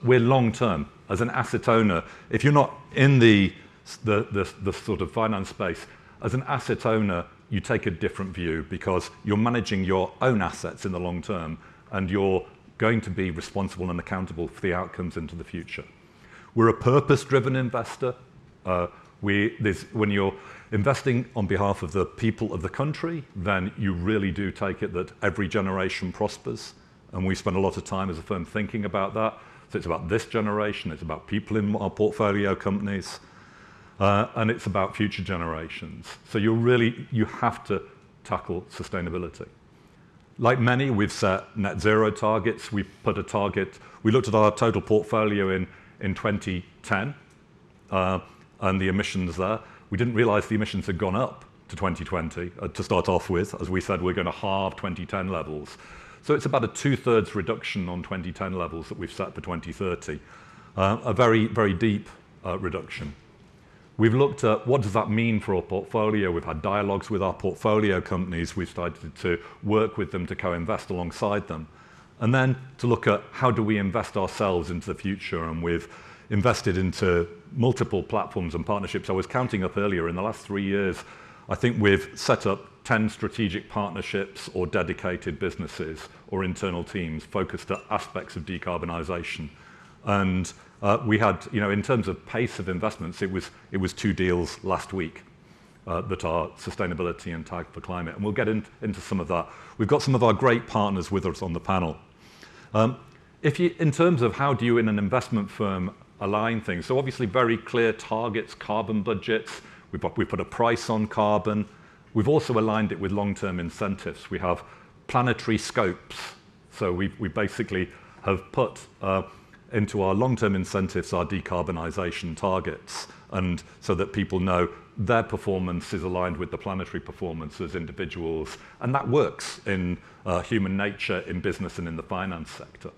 we're long-term. As an asset owner, if you're not in the sort of finance space, as an asset owner, you take a different view because you're managing your own assets in the long term and you're going to be responsible and accountable for the outcomes into the future. We're a purpose-driven investor. When you're investing on behalf of the people of the country, then you really do take it that every generation prospers. And we spend a lot of time as a firm thinking about that. So it's about this generation, it's about people in our portfolio companies, and it's about future generations. So you have to tackle sustainability. Like many, we've set net zero targets. We put a target, we looked at our total portfolio in 2010 and the emissions there. We didn't realize the emissions had gone up to 2020 to start off with. As we said, we're going to halve 2010 levels. So it's about a 2/3 reduction on 2010 levels that we've set for 2030. A very, very deep reduction. We've looked at what does that mean for our portfolio. We've had dialogues with our portfolio companies. We've started to work with them to co-invest alongside them. And then to look at how do we invest ourselves into the future. And we've invested into multiple platforms and partnerships. I was counting up earlier, in the last 3 years, I think we've set up 10 strategic partnerships or dedicated businesses or internal teams focused at aspects of decarbonisation. And we had, in terms of pace of investments, it was 2 deals last week that are sustainability and tag for climate. And we'll get into some of that. We've got some of our great partners with us on the panel. In terms of how do you in an investment firm align things, so obviously very clear targets, carbon budgets, we put a price on carbon. We've also aligned it with long-term incentives. We have planetary scopes. So we basically have put into our long-term incentives our decarbonisation targets, and so that people know their performance is aligned with the planetary performance as individuals. And that works in human nature, in business and in the finance sector.